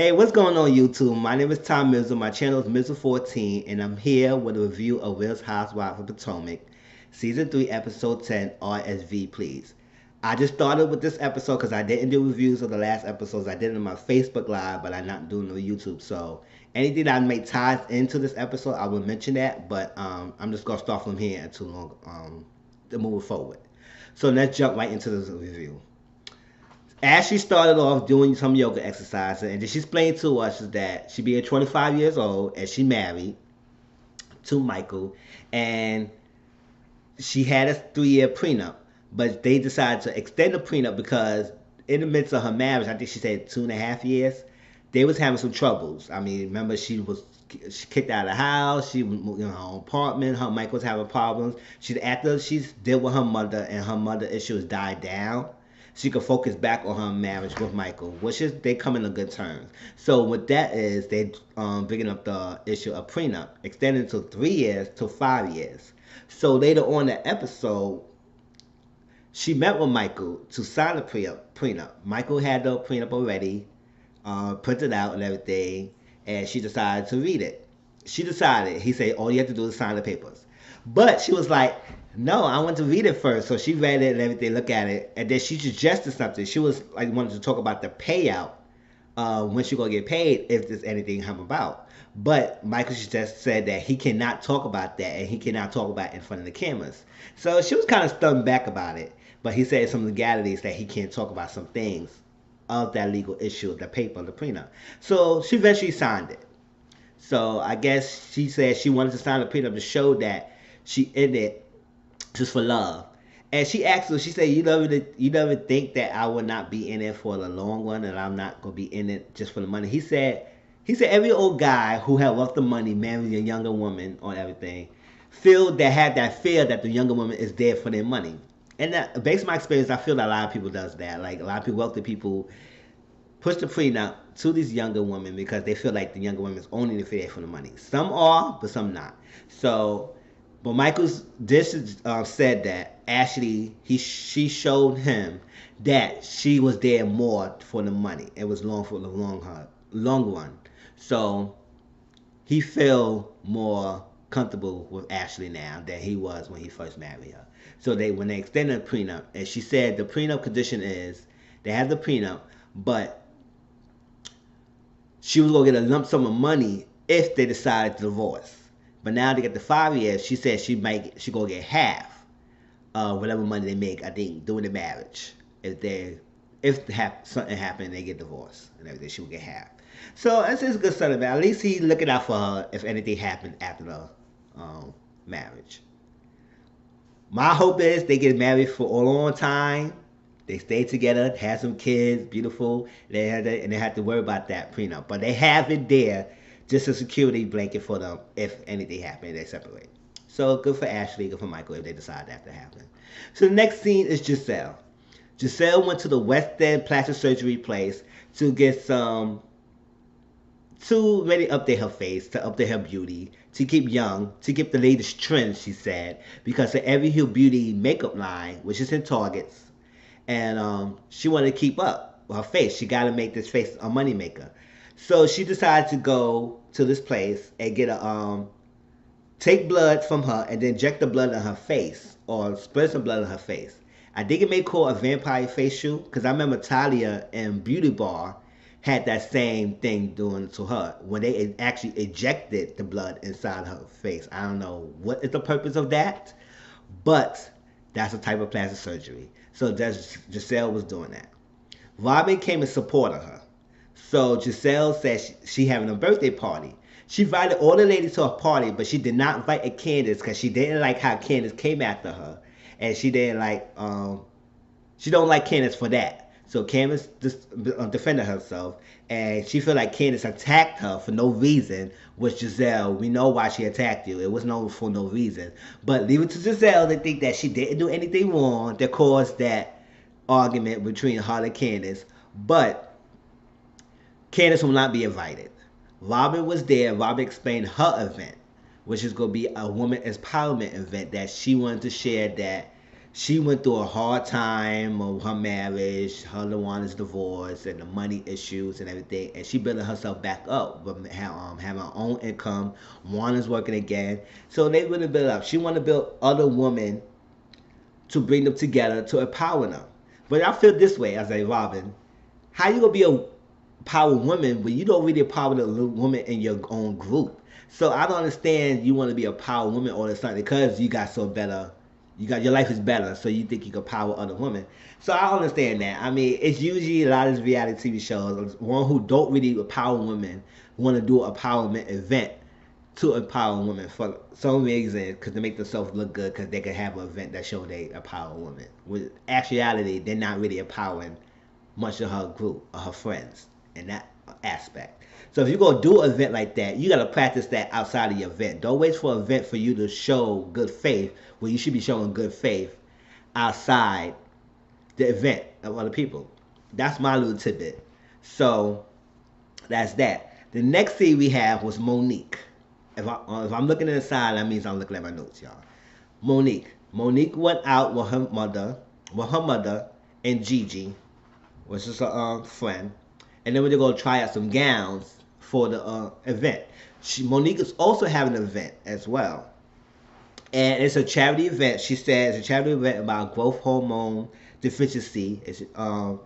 Hey, what's going on YouTube? My name is Tom Mizzle. My channel is Mizzle14, and I'm here with a review of Will's Housewives of Potomac, Season 3, Episode 10, RSV, please. I just started with this episode because I didn't do reviews of the last episodes. I did it on my Facebook Live, but I'm not doing it on YouTube. So anything that I make ties into this episode, I will mention that, but I'm just going to start from here until to move forward. So let's jump right into this review. Ashley started off doing some yoga exercises, and then she explained to us that she being 25 years old and she married to Michael, and she had a 3-year prenup, but they decided to extend the prenup because in the midst of her marriage, I think she said 2.5 years, they was having some troubles. I mean, remember she kicked out of the house. She moved in her own apartment. Her Michael was having problems. After she dealt with her mother and her mother issues died down, she could focus back on her marriage with Michael, which is they come in a good terms. So what that is, they bringing up the issue of prenup, extending to 3 years to 5 years. So later on in the episode, she met with Michael to sign a prenup. Michael had the prenup already, printed out and everything, and she decided to read it. He said, all you have to do is sign the papers. But she was like, no, I want to read it first. So she read it and everything, look at it, and then she suggested something. She was like, wanted to talk about the payout, when she gonna get paid if there's anything come about. But Michael just said that he cannot talk about that, and he cannot talk about it in front of the cameras. So she was kind of stunned back about it. But he said some legalities that he can't talk about some things of that legal issue, the paper, the prenup. So she eventually signed it. So I guess she said she wanted to sign a prenup to show that she in it just for love. And she asked her, she said, you never think that I will not be in it for the long run, and I'm not gonna be in it just for the money. He said every old guy who had lost the money, married a younger woman or everything, had that fear that the younger woman is there for their money. And that, based on my experience, I feel that a lot of people does that. Like a lot of people, wealthy people, push the prenup to these younger women because they feel like the younger women is only there for the money. Some are, but some not. So, but Michael's said that Ashley, she showed him that she was there more for the money. It was for the long run. So he feel more comfortable with Ashley now than he was when he first married her. So when they extended the prenup, and she said the prenup condition is they have the prenup, but she was gonna get a lump sum of money if they decided to divorce. But now they get the 5 years. She said she gonna get half of whatever money they make. I think during the marriage, if something happened and they get divorced and everything, she will get half. So that's just a good son of it. At least he's looking out for her if anything happened after the marriage. My hope is they get married for a long time. They stay together, have some kids, beautiful. They have to worry about that prenup. But they have it there, just a security blanket for them if anything happens, they separate. So good for Ashley, good for Michael if they decide that to happen. So the next scene is Giselle. Giselle went to the West End plastic surgery place to get to really update her face, to update her beauty, to keep young, to keep the latest trends, she said, because of Every Hue Beauty makeup line, which is in Targets, and she wanted to keep up with her face. She got to make this face a money maker. So she decided to go to this place and get take blood from her and then inject the blood in her face or spread some blood in her face. I think it may call a vampire facial because I remember Talia and Beauty Bar had that same thing doing to her when they actually ejected the blood inside her face. I don't know what is the purpose of that, but that's a type of plastic surgery. So Giselle was doing that. Robin came in support of her. So Giselle said she having a birthday party. She invited all the ladies to a party, but she did not invite Candace because she didn't like how Candace came after her, and she didn't like she don't like Candace for that. So Candace just defended herself, and she felt like Candace attacked her for no reason. Which Giselle, we know why she attacked you. It was for no reason. But leave it to Giselle to think that she didn't do anything wrong that caused that argument between her and Candace. But Candace will not be invited. Robin was there. Robin explained her event, which is going to be a woman empowerment event that she wanted to share, that she went through a hard time of her marriage, her Lawana's divorce, and the money issues and everything. And she building herself back up, but having her own income. Juana's working again, so they really build up. She want to build other women to bring them together to empower them. But I feel this way as a Robin. How you gonna be a power woman when you don't really empower the woman in your own group? So I don't understand you want to be a power woman all of a sudden because you got so better. You got your life is better, so you think you can power other women. So I understand that. I mean, it's usually a lot of these reality TV shows, one who don't really empower women want to do an empowerment event to empower women for some reason because they make themselves look good because they can have an event that show they empower women. With actuality, they're not really empowering much of her group or her friends in that aspect. So if you're gonna do an event like that, you gotta practice that outside of your event. Don't wait for an event for you to show good faith when you should be showing good faith outside the event of other people. That's my little tidbit. So that's that. The next scene we have was Monique. If I'm looking at the side, that means I'm looking at my notes, y'all. Monique. Monique went out with her mother and Gigi, which is a friend, and then we're gonna try out some gowns for the event. Monique is also having an event as well, and it's a charity event. She says it's a charity event about growth hormone deficiency. It's to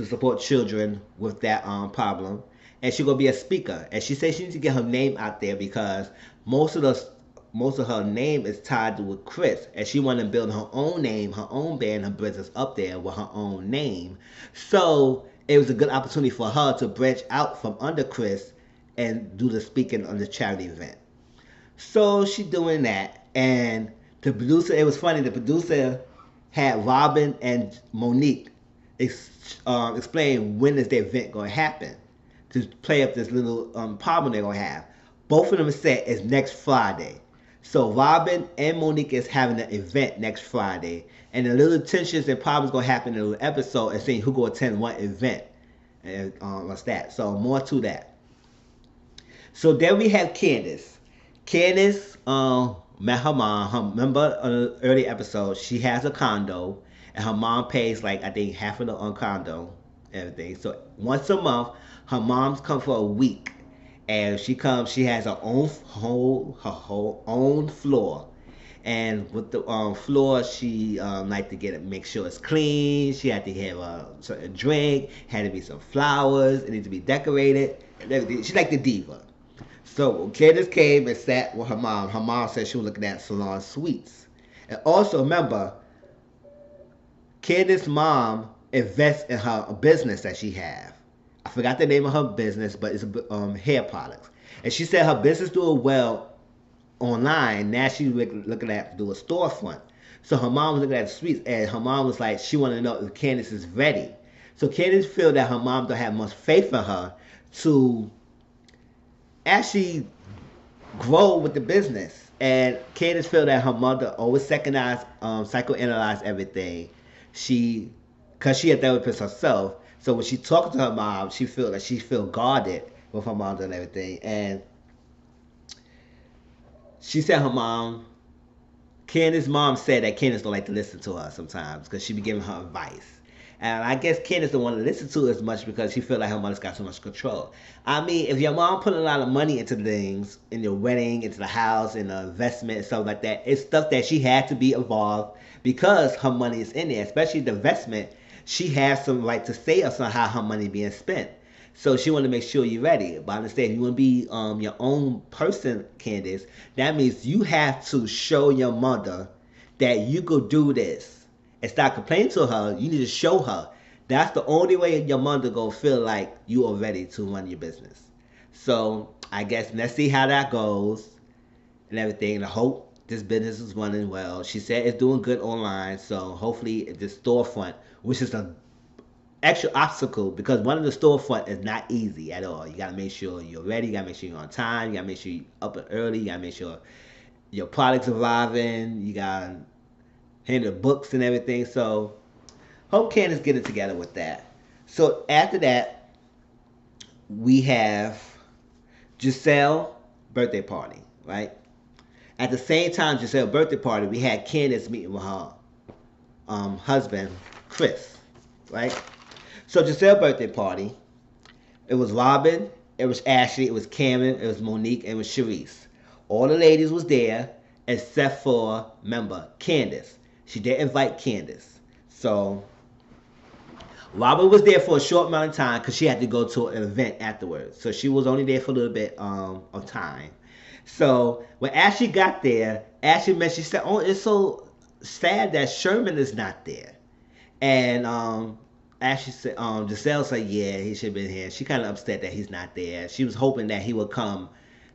support children with that problem, and she's gonna be a speaker. And she says she needs to get her name out there because most of her name is tied to with Chris, and she want to build her own name, her own band, her business up there with her own name. So it was a good opportunity for her to branch out from under Chris and do the speaking on the charity event. So she doing that, and the producer. It was funny. The producer had Robin and Monique explain when is the event going to happen to play up this little problem they're going to have. Both of them said it's next Friday. So Robin and Monique is having an event next Friday, and the little tensions and problems going to happen in the episode and seeing who going to attend what event and what's that. So more to that. So then we have Candace. Candace met her mom. Remember on the early episode, she has a condo, and her mom pays like I think half of the condo, everything. So once a month, her mom's come for a week, and she comes. She has her own whole own floor, and with the floor, she like to make sure it's clean. She had to have a certain drink. Had to be some flowers. It needs to be decorated and everything. She's like the diva. So Candace came and sat with her mom. Her mom said she was looking at salon suites. And also remember, Candace's mom invests in her business that she have. I forgot the name of her business, but it's hair products. And she said her business doing well online. Now she's looking at do a storefront. So her mom was looking at the suites, and her mom was like, she wanted to know if Candace is ready. So Candace feel that her mom don't have much faith in her to actually grow with the business. And Candace feel that her mother always psychoanalyze everything. Cause she a therapist herself. So when she talks to her mom, she feel guarded with her mom and everything. And she said Candace's mom said that Candace don't like to listen to her sometimes because she be giving her advice. And I guess Candace don't want to listen to as much because she feel like her mother's got so much control. I mean, if your mom put a lot of money into things, in your wedding, into the house, in the investment and stuff like that, it's stuff that she had to be involved because her money is in there, especially the investment. She has some right to say us on how her money being spent. So she want to make sure you're ready. But understand, if you want to be your own person, Candace, that means you have to show your mother that you could do this. And start complaining to her, you need to show her. That's the only way your mother gonna feel like you are ready to run your business. So I guess let's see how that goes and everything. And I hope this business is running well. She said it's doing good online, so hopefully this storefront, which is an extra obstacle because one of the storefront is not easy at all. You gotta make sure you're ready. You gotta make sure you're on time. You gotta make sure you're up and early. You gotta make sure your products arriving. You gotta handle books and everything. So hope Candace get it together with that. So after that, we have Giselle birthday party, right? At the same time, Giselle birthday party, we had Candace meeting with her husband, Chris, right? So Giselle's birthday party, it was Robin, it was Ashley, it was Cameron, it was Monique, and it was Sharice. All the ladies was there except for, member Candace. She did invite Candace. So Robin was there for a short amount of time because she had to go to an event afterwards. So she was only there for a little bit of time. So when Ashley got there, Ashley mentioned, she said, "Oh, it's so sad that Sherman is not there." And Ashley said, Giselle said, "Yeah, he should have been here." She kind of upset that he's not there. She was hoping that he would come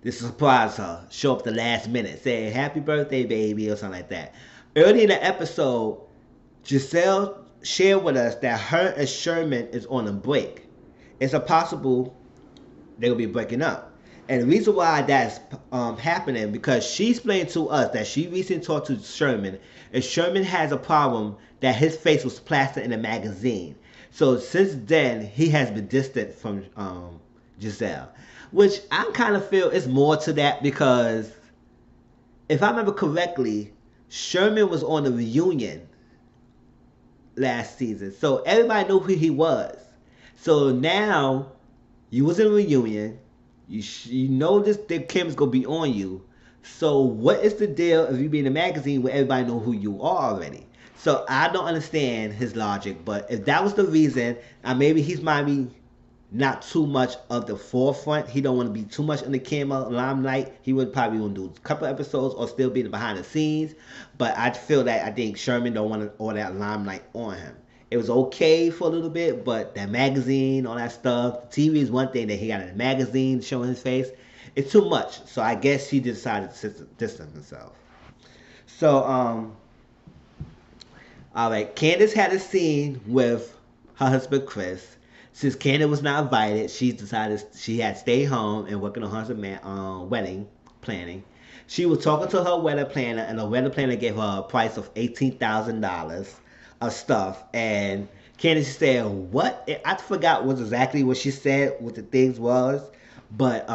to surprise her, show up the last minute, say "Happy birthday, baby" or something like that. Early in the episode, Giselle shared with us that her and Sherman is on a break. It's a possible they'll be breaking up. And the reason why that's happening, because she explained to us that she recently talked to Sherman, and Sherman has a problem that his face was plastered in a magazine. So since then, he has been distant from Giselle, which I kind of feel is more to that because if I remember correctly, Sherman was on the reunion last season, so everybody knew who he was. So now you was in a reunion. You know this that Kim's gonna be on you. So what is the deal if you be in a magazine where everybody know who you are already? So I don't understand his logic, but if that was the reason, maybe he's might be not too much of the forefront. He don't want to be too much in the camera limelight. He would probably want to do a couple episodes or still be behind the scenes. But I feel that I think Sherman don't want all that limelight on him. It was okay for a little bit, but that magazine, all that stuff, the TV is one thing, that he got in a magazine showing his face. It's too much. So I guess he decided to distance himself. So, all right, Candace had a scene with her husband Chris. Since Candace was not invited, she decided she had to stay home and work on her husband's wedding planning. She was talking to her wedding planner, and the wedding planner gave her a price of $18,000 of stuff. And Candace said, "What?" I forgot what exactly what she said, what the things was, but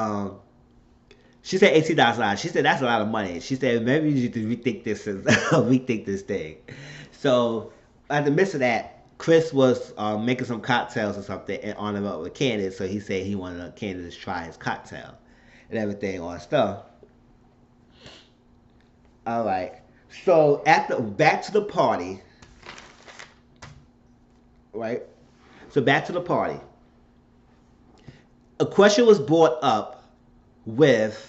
she said $18,000. She said that's a lot of money. She said maybe you need to rethink this, rethink this thing. So at the midst of that, Chris was making some cocktails or something and on him up with Candace. So he said he wanted Candace to try his cocktail and everything, all that stuff. All right. So back to the party, right? So back to the party. A question was brought up with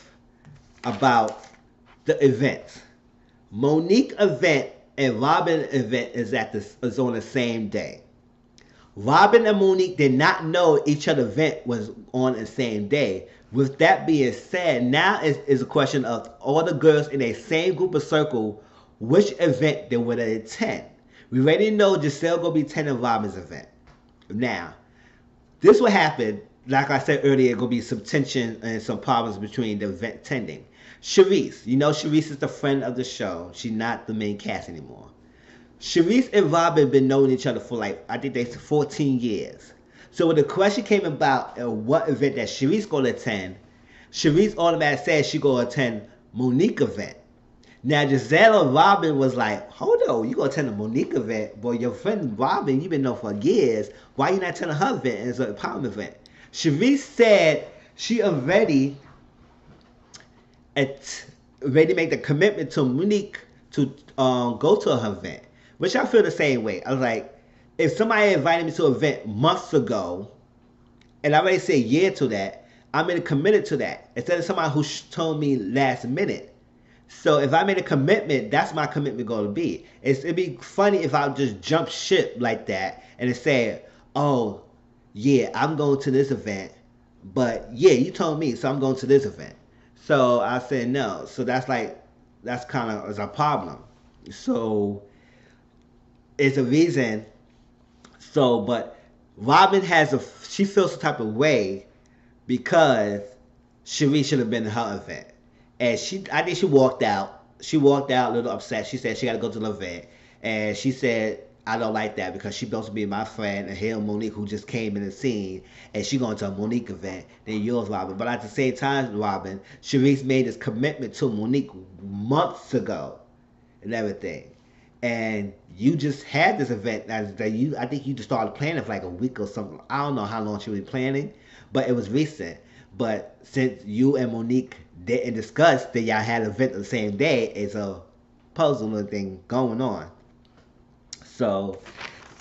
about the event. Monique event and Robin event is on the same day. Robin and Monique did not know each other event was on the same day. With that being said, now is a question of all the girls in a same group of circle, which event they would attend. We already know Giselle gonna be attending Robin's event. Now, this will happen. Like I said earlier, gonna be some tension and some problems between the event attending. Sharice, you know Sharice is the friend of the show. She's not the main cast anymore. Sharice and Robin been knowing each other for I think they 14 years. So when the question came about what event that Sharice gonna attend, Sharice automatically said she gonna attend Monique event. Now Giselle and Robin was like, hold on, you gonna attend a Monique event? Boy, your friend Robin, you been known for years. Why you not attending her event? It's a empowerment event. Sharice said she already made the commitment to Monique to go to her event, which I feel the same way. I was like, if somebody invited me to an event months ago, and I already said yeah to that, I'm gonna committed to that instead of somebody who told me last minute. So if I made a commitment, that's my commitment going to be. It'd be funny if I just jump ship like that and say, oh, yeah, I'm going to this event, but yeah, you told me, so I'm going to this event. So I said no. So that's kind of is a problem. So it's a reason. So, but Robin she feels some type of way because Cherie should have been at her event. And I think she walked out. She walked out a little upset. She said she got to go to the event. And she said, I don't like that because she's supposed to be my friend and here Monique who just came in the scene and she going to a Monique event than yours, Robin. But at the same time, Robin, Sharice made this commitment to Monique months ago and everything. and you just had this event that you, I think you just started planning for like a week or something. I don't know how long she was planning, but it was recent. But since you and Monique didn't discuss that y'all had an event the same day, it's a puzzle thing going on. So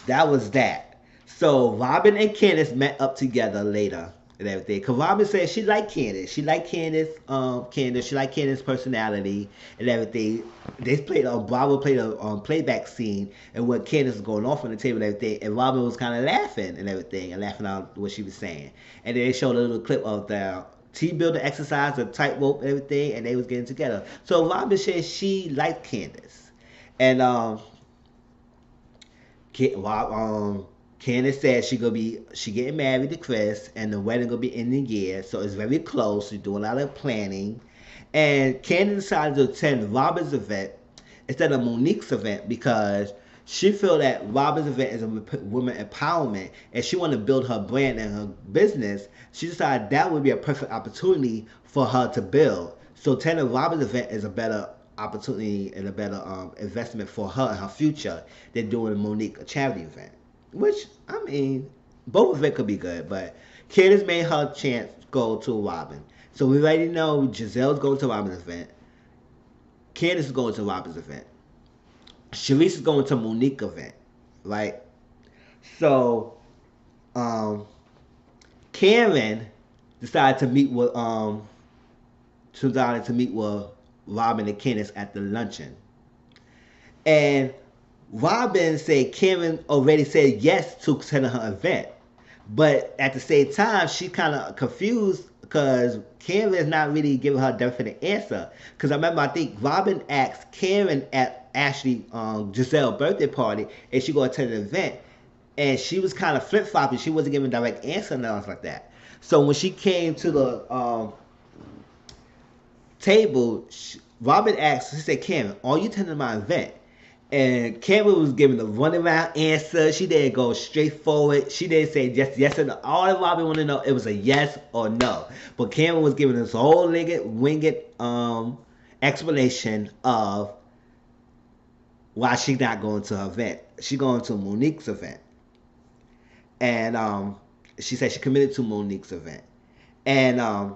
that was that. So Robin and Candace met up together later and everything. Cause Robin said she liked Candace. She liked Candace. She liked Candace's personality and everything. They played Bravo played a playback scene and what Candace was going off on the table and everything. And Robin was kind of laughing and everything and laughing out what she was saying. And then they showed a little clip of the team building exercise, the tightrope and everything, and they was getting together. So Robin said she liked Candace, and Candace said she getting married to Chris and the wedding gonna be in the year, so it's very close. She's doing a lot of planning, and Candace decided to attend Robin's event instead of Monique's event because she feel that Robin's event is a women empowerment and she want to build her brand and her business. She decided that would be a perfect opportunity for her to build. So attending Robin's event is a better opportunity and a better investment for her and her future than doing Monique a charity event. Which, I mean, both of it could be good, but Candace made her chance go to Robin. So we already know Giselle's going to Robin's event. Candace is going to Robin's event. Sharice is going to Monique's event, right? So, Karen decided to meet with Robin and Candace at the luncheon. And Robin said Karen already said yes to attending her event. But at the same time, she kind of confused because Karen is not really giving her a definite answer. Because I remember, I think Robin asked Karen at Ashley Giselle's birthday party if she going to attend an event. And she was kind of flip-flopping. She wasn't giving a direct answer and stuff like that. So when she came to the table, Robin asked, she said, Karen, are you attending my event? And Karen was giving a runaround answer. She didn't go straight forward. She didn't say just yes or no. All that Robin wanted to know, it was a yes or no. But Karen was giving this whole winged explanation of why she's not going to her event. She going to Monique's event. And she said she committed to Monique's event. And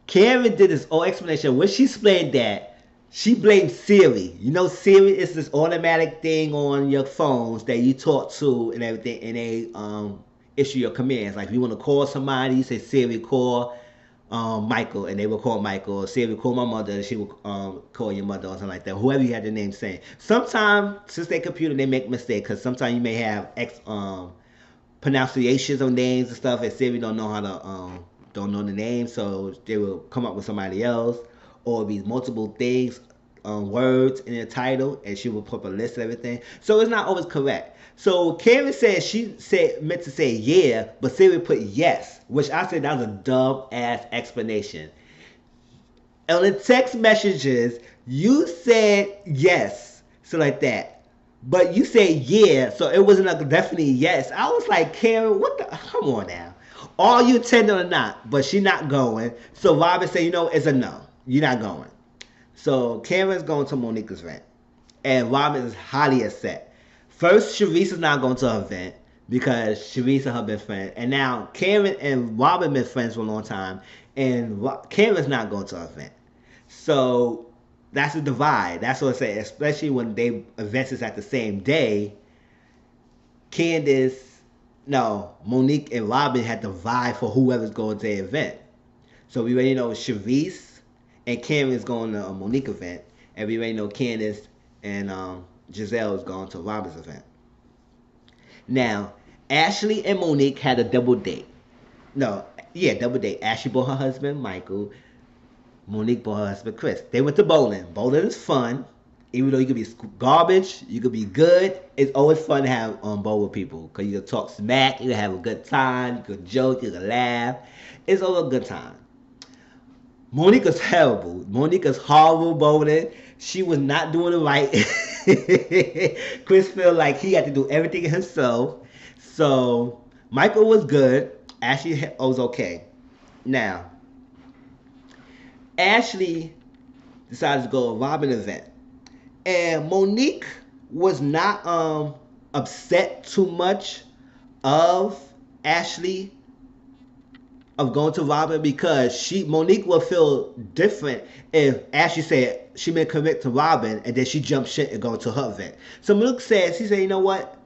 Karen did this whole explanation. When she explained that, she blamed Siri. You know, Siri is this automatic thing on your phones that you talk to and everything, and they issue your commands. Like if you want to call somebody, you say Siri call Michael, and they will call Michael. Or Siri call my mother, and she will call your mother or something like that. Whoever you had the name saying. Sometimes since they computer, they make mistakes because sometimes you may have pronunciations of names and stuff, and Siri don't know how to don't know the name, so they will come up with somebody else, or be multiple things, words in the title, and she will put up a list of everything. So it's not always correct. So Karen said meant to say yeah, but Siri put yes, which I said that was a dumb ass explanation. On the text messages, you said yes, so like that. But you say yeah, so it wasn't a definitely yes. I was like, Karen, what the? Come on now. Are you attending or not? But she not going. So Robin said, you know, it's a no. You're not going. So Karen's going to Monique's event. And Robin is highly upset. First, Sharice is not going to her event because Sharice and her best friend. And now Karen and Robin been friends for a long time. And Karen's not going to her event. So that's a divide. That's what I say. Especially when they events is at the same day. Monique and Robin had to vie for whoever's going to the event. So we already know Sharice and Karen is going to a Monique event. And we already know Candace and Giselle is going to Robin's event. Now, Ashley and Monique had a double date. Double date. Ashley brought her husband, Michael. Monique brought her husband, Chris. They went to bowling. Bowling is fun. Even though you could be garbage, you could be good. It's always fun to have bowl with people because you can talk smack, you can have a good time, you can joke, you can laugh. It's always a good time. Monica's terrible. Monica's horrible bowling. She was not doing it right. Chris felt like he had to do everything himself. So Michael was good. Ashley was okay. Now, Ashley decided to go to a Robin event. And Monique was not upset too much of Ashley of going to Robin because Monique will feel different if Ashley said she made a commit to Robin and then she jumped shit and go to her event. So Monique says, he said, you know what?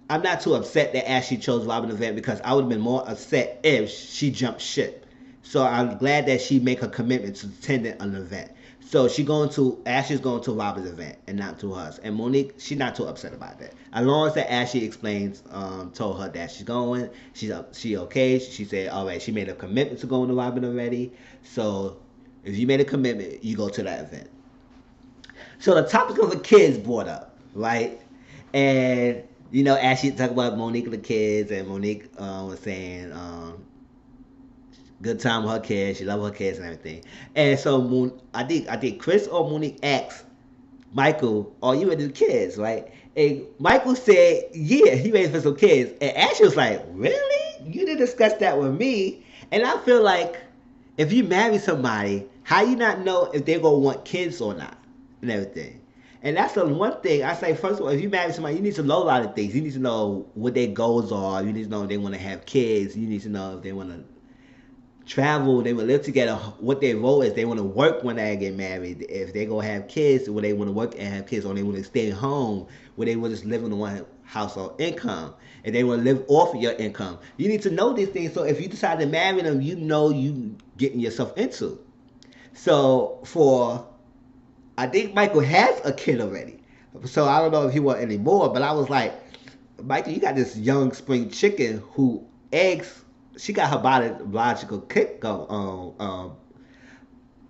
I'm not too upset that Ashley chose Robin event because I would have been more upset if she jumped ship. So I'm glad that she make a commitment to attending an event. So Ashley's going to Robin's event and not to hers. And Monique, she's not too upset about that. As long as that Ashley explains, told her that she's going, she okay. She said, all right, she made a commitment to going to Robin already. So if you made a commitment, you go to that event. So the topic of the kids brought up, right? And Ashley talked about Monique and the kids, and Monique was saying good time with her kids. She love her kids and everything. And so I think Chris or Monique asked Michael, "Are you ready for kids?" Right? And Michael said, "Yeah, he ready for some kids." And Ashley was like, "Really? You didn't discuss that with me?" And I feel like if you marry somebody, how you not know if they're gonna want kids or not and everything. And that's the one thing I say. First of all, if you marry somebody, you need to know a lot of things. You need to know what their goals are. You need to know if they want to have kids. You need to know if they want to travel, they would live together, what their role is. They want to work when they get married. If they go have kids, will they want to work and have kids, or they want to stay home, where they will just live in one household income, and they want to live off of your income. You need to know these things, so if you decide to marry them, you know you getting yourself into. So I think Michael has a kid already, so I don't know if he want any more. But I was like, Michael, you got this young spring chicken who eggs. She got her biological kick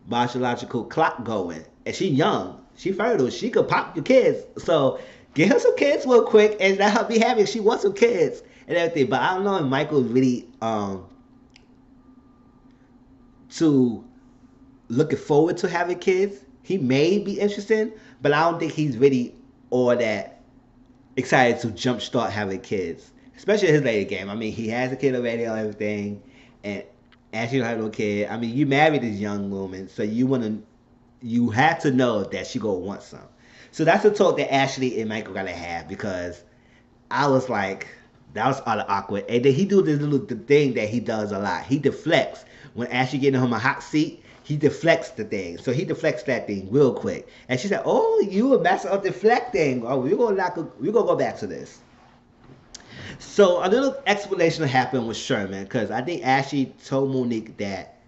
biological clock going, and she young, she fertile, she could pop your kids. So get her some kids real quick and let her be happy. She wants some kids and everything. But I don't know if Michael really to looking forward to having kids. He may be interested, but I don't think he's really all that excited to jumpstart having kids, especially his lady game. I mean, he has a kid already on everything, and Ashley don't have no kid. I mean, you married this young woman, so you have to know that she gonna want some. So that's the talk that Ashley and Michael gotta have, because I was like, that was all awkward. And then he do this little thing that he does a lot. He deflects when Ashley getting him a hot seat. He deflects the thing. So he deflects that thing real quick. And she said, "Oh, you a master of deflecting. Oh, we're gonna go back to this." So a little explanation happened with Sherman, because I think Ashley told Monique that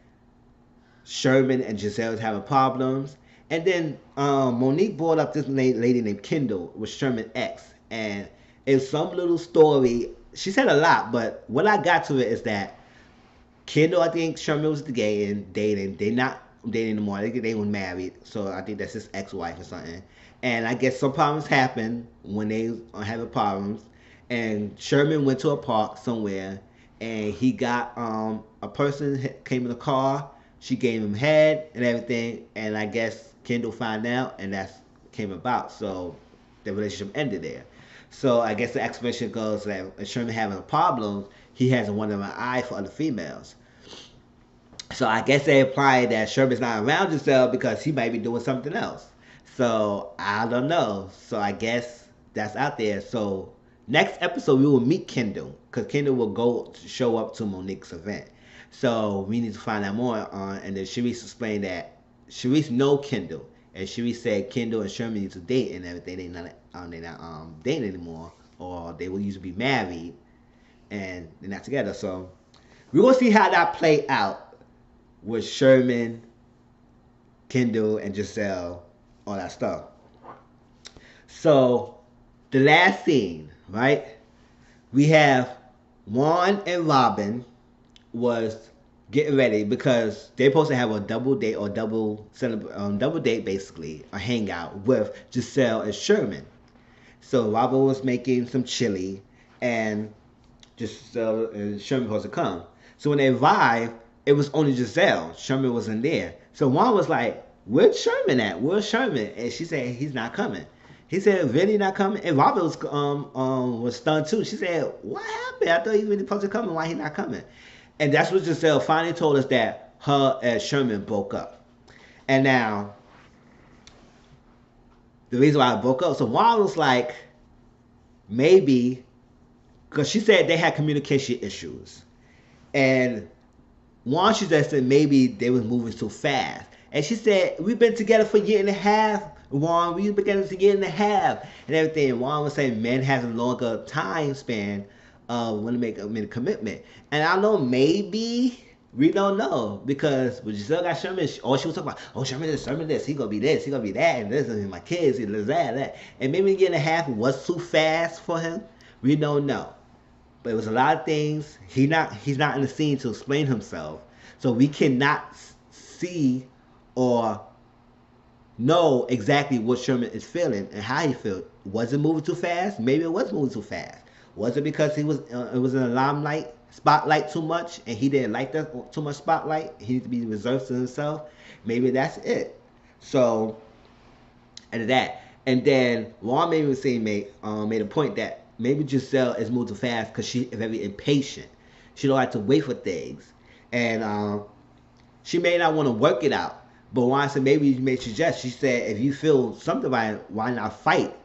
Sherman and Giselle was having problems. And then Monique brought up this lady named Kendall with Sherman X. And it's some little story. She said a lot, but what I got to it is that Kendall, I think Sherman was dating. They not dating anymore. They were married. So I think that's his ex-wife or something. And I guess some problems happened when they are having problems. And Sherman went to a park somewhere, and he got a person came in the car. She gave him head and everything, and I guess Kendall found out, and that came about. So the relationship ended there. So I guess the explanation goes that Sherman having a problem, he has a one in an eye for other females. So I guess they imply that Sherman's not around Giselle because he might be doing something else. So I don't know. So I guess that's out there. So next episode we will meet Kendall, because Kendall will go to show up to Monique's event. So we need to find out more on. And then Sharice explained that Sharice know Kendall, and Sharice said Kendall and Sherman used to date and everything. They not dating anymore, or they will used to be married, and they're not together. So we're gonna see how that play out with Sherman, Kendall, and Giselle, all that stuff. So the last scene, right? We have Juan and Robin was getting ready because they're supposed to have a double date or double date, basically a hangout with Giselle and Sherman. So Robin was making some chili, and Giselle and Sherman was supposed to come. So when they arrived, it was only Giselle. Sherman wasn't there. So Juan was like, "Where's Sherman at? Where's Sherman?" And she said, "He's not coming." He said, "Really not coming?" And Robin was stunned too. She said, "What happened? I thought he was really supposed to come, and why he not coming?" And that's what Giselle finally told us, that her and Sherman broke up. And now the reason why I broke up. So Juan was like, maybe, because she said they had communication issues. And Juan, she just said maybe they was moving too fast. And she said, we've been together for a year and a half, Juan. We've been together for a year and a half. And everything. And Juan was saying men has a longer time span when they make a commitment. And I know maybe we don't know because we still got Sherman. All she was talking about, oh Sherman this, he gonna be this, he gonna be that, and this, and my kids, he does that. And maybe a year and a half was too fast for him. We don't know. But it was a lot of things. He's not in the scene to explain himself, so we cannot see or know exactly what Sherman is feeling and how he felt. Was it moving too fast? Maybe it was moving too fast. Was it because he was it was in the limelight, spotlight too much, and he didn't like that too much spotlight? He needs to be reserved to himself. Maybe that's it. So, and that, and then Juan maybe was saying made a point that maybe Giselle is moving too fast because she is very impatient. She don't like to wait for things, and she may not want to work it out. But Juan said maybe you may suggest. She said if you feel something about it, why not fight?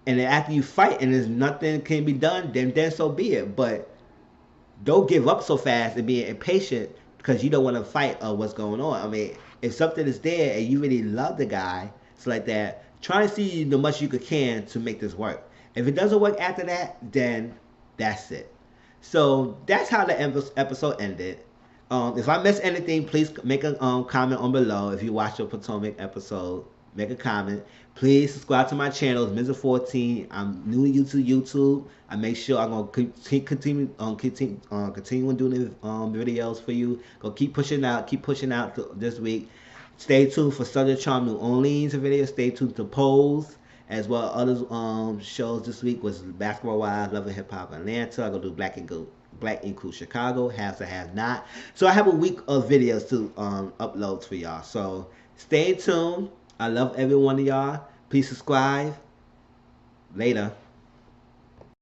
And then after you fight and there's nothing can be done, then so be it. But don't give up so fast and being impatient because you don't want to fight what's going on. I mean, if something is there and you really love the guy, it's like that. Try to see the much you can to make this work. If it doesn't work after that, then that's it. So that's how the episode ended. If I missed anything, please make a comment on below. If you watch the Potomac episode, make a comment. Please subscribe to my channel, Mr. 14. I'm new to YouTube. I make sure I'm gonna continue doing the videos for you. Go keep pushing out this week. Stay tuned for Southern Charm New Orleans video. Stay tuned to Pose as well. Other shows this week was Basketball Wives, Love and Hip Hop Atlanta. I'm gonna do Black and Cool Chicago, Haves and Have Not. So I have a week of videos to upload for y'all. So stay tuned. I love every one of y'all. Please subscribe. Later.